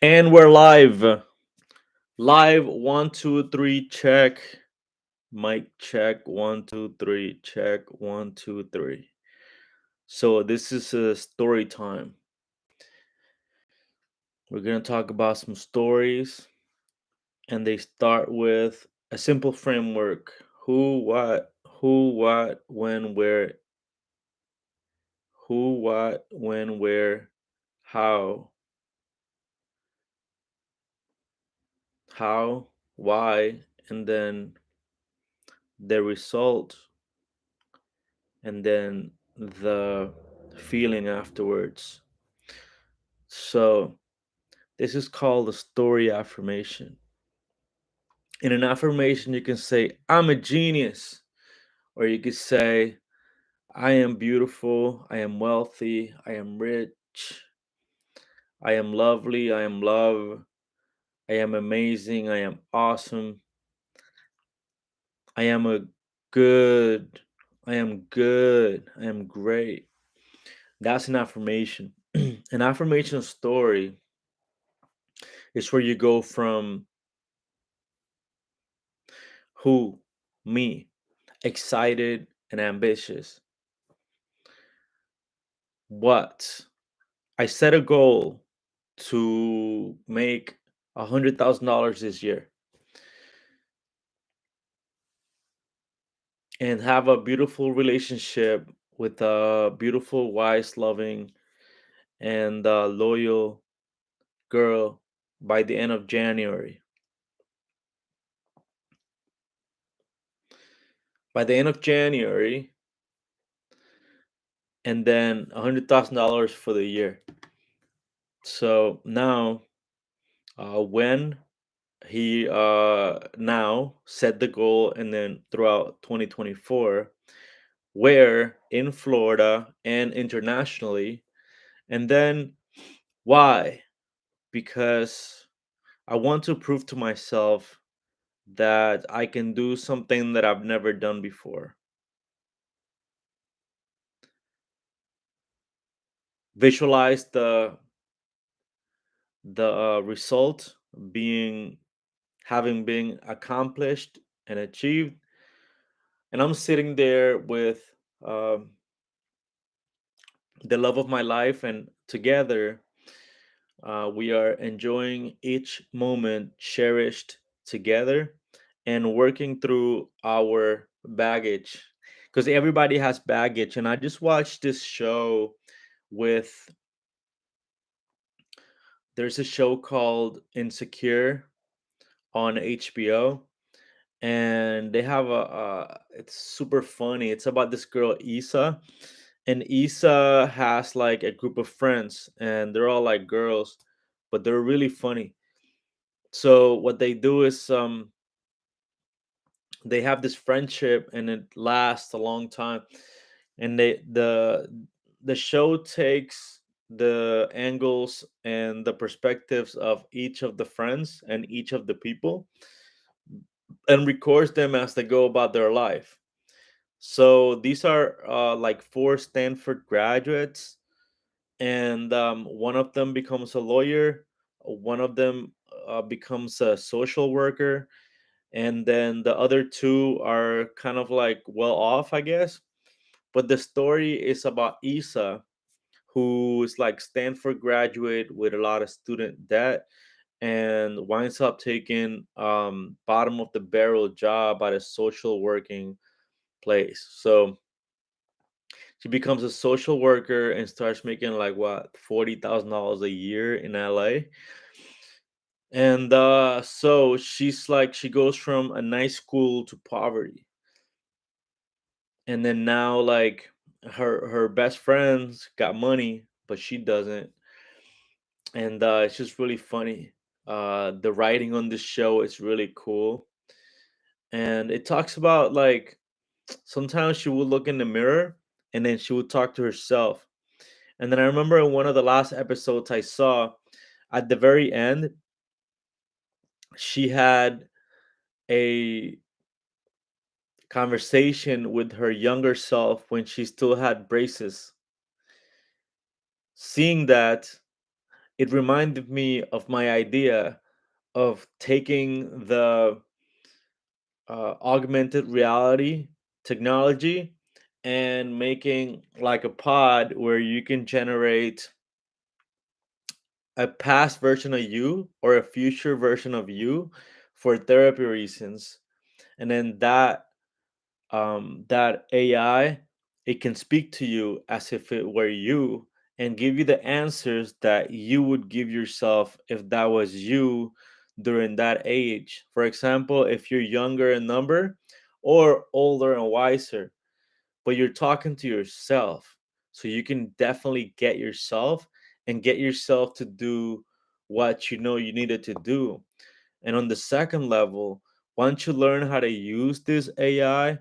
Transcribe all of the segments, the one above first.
And we're live. Live, one, two, three, check. Mic check, one, two, three, check, one, two, three. So, this is a story time. We're going to talk about some stories, and they start with a simple framework: who, what, when, where, who, what, when, where, how, how, why, and then the result, and then the feeling afterwards. So, this is called a story affirmation. In an affirmation, you can say, I'm a genius, or you could say, I am beautiful, I am wealthy, I am rich, I am lovely, I am love, I am amazing, I am awesome, I am a good, I am good, I am great. That's an affirmation. An affirmation story is where you go from who, me, excited and ambitious. What? I set a goal to make $100,000 this year and have a beautiful relationship with a beautiful, wise, loving, and loyal girl by the end of January. By the end of January, and then $100,000 for the year. So now, when he now set the goal, and then throughout 2024, where in Florida and internationally, and then why? Because I want to prove to myself that I can do something that I've never done before. Visualize the result being having been accomplished and achieved, and I'm sitting there with um, the love of my life, and together we are enjoying each moment cherished together and working through our baggage, because everybody has baggage. And I just watched this show with there's a show called Insecure on HBO, and they have it's super funny. It's about this girl Issa, and Issa has like a group of friends, and they're all like girls, but they're really funny. So what they do is they have this friendship, and it lasts a long time, and the show takes the angles and the perspectives of each of the friends and each of the people, and records them as they go about their life. So these are like four Stanford graduates, and one of them becomes a lawyer, one of them becomes a social worker, and then the other two are kind of like well off, I guess. But the story is about Isa, who is like Stanford graduate with a lot of student debt, and winds up taking bottom of the barrel job at a social working place. So she becomes a social worker and starts making like what, $40,000 a year in LA. And so she's like, she goes from a nice school to poverty, and then now like her best friends got money but she doesn't, and it's just really funny. The writing on this show is really cool, and it talks about like sometimes she would look in the mirror and then she would talk to herself. And then I remember in one of the last episodes I saw, at the very end, she had a conversation with her younger self when she still had braces. Seeing that, it reminded me of my idea of taking the augmented reality technology and making like a pod where you can generate a past version of you or a future version of you for therapy reasons. And then that AI, it can speak to you as if it were you and give you the answers that you would give yourself if that was you during that age. For example, if you're younger in number or older and wiser, but you're talking to yourself. So you can definitely get yourself to do what you know you needed to do. And on the second level, once you learn how to use this AI,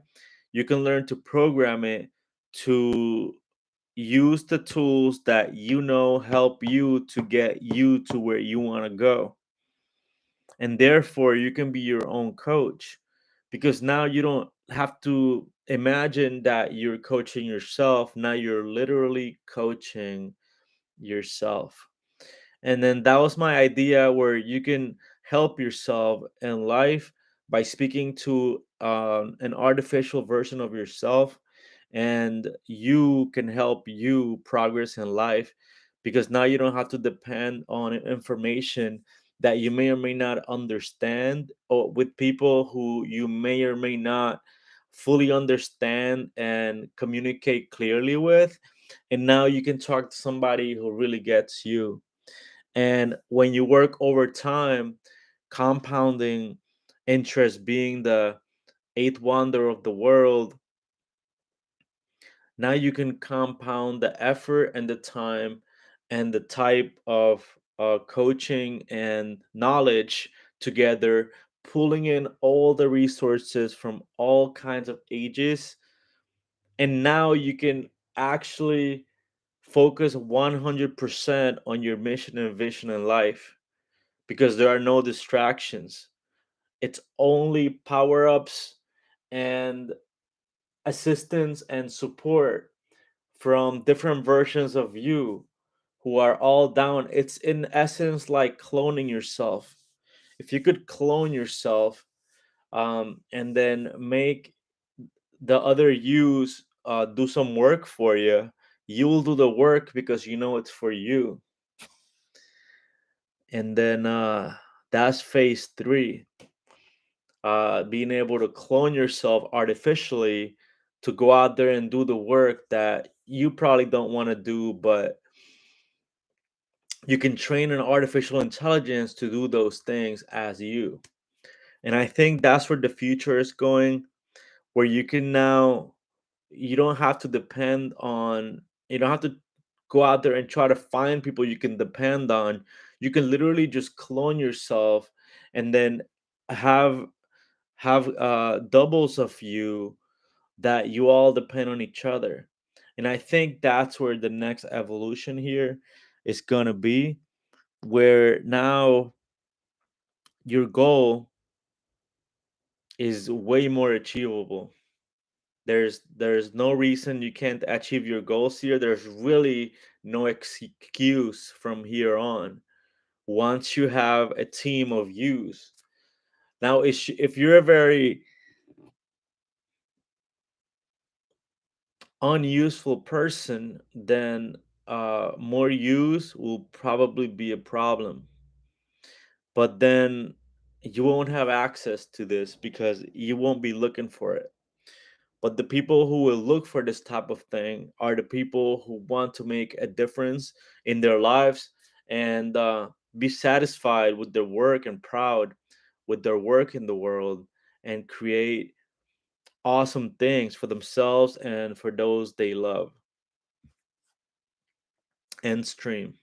you can learn to program it to use the tools that you know help you to get you to where you want to go. And therefore, you can be your own coach because now you don't have to imagine that you're coaching yourself. Now you're literally coaching yourself. And then that was my idea where you can help yourself in life by speaking to an artificial version of yourself, and you can help you progress in life because now you don't have to depend on information that you may or may not understand, or with people who you may or may not fully understand and communicate clearly with. And now you can talk to somebody who really gets you. And when you work over time, compounding interest being the eighth wonder of the world, now you can compound the effort and the time and the type of coaching and knowledge together, pulling in all the resources from all kinds of ages. And now you can actually focus 100% on your mission and vision in life because there are no distractions. It's only power ups and assistance and support from different versions of you who are all down. It's in essence like cloning yourself. If you could clone yourself, and then make the other yous do some work for you, you will do the work because you know it's for you. And then that's phase three, being able to clone yourself artificially to go out there and do the work that you probably don't want to do, but you can train an artificial intelligence to do those things as you. And I think that's where the future is going, where you can now, you don't have to depend on, you don't have to go out there and try to find people you can depend on. You can literally just clone yourself and then have doubles of you that you all depend on each other. And I think that's where the next evolution here is going to be, where now your goal is way more achievable. There's no reason you can't achieve your goals here. There's really no excuse from here on once you have a team of yous. Now if you're a very unuseful person, then more use will probably be a problem. But then you won't have access to this because you won't be looking for it. But the people who will look for this type of thing are the people who want to make a difference in their lives and be satisfied with their work and proud with their work in the world and create awesome things for themselves and for those they love. End stream.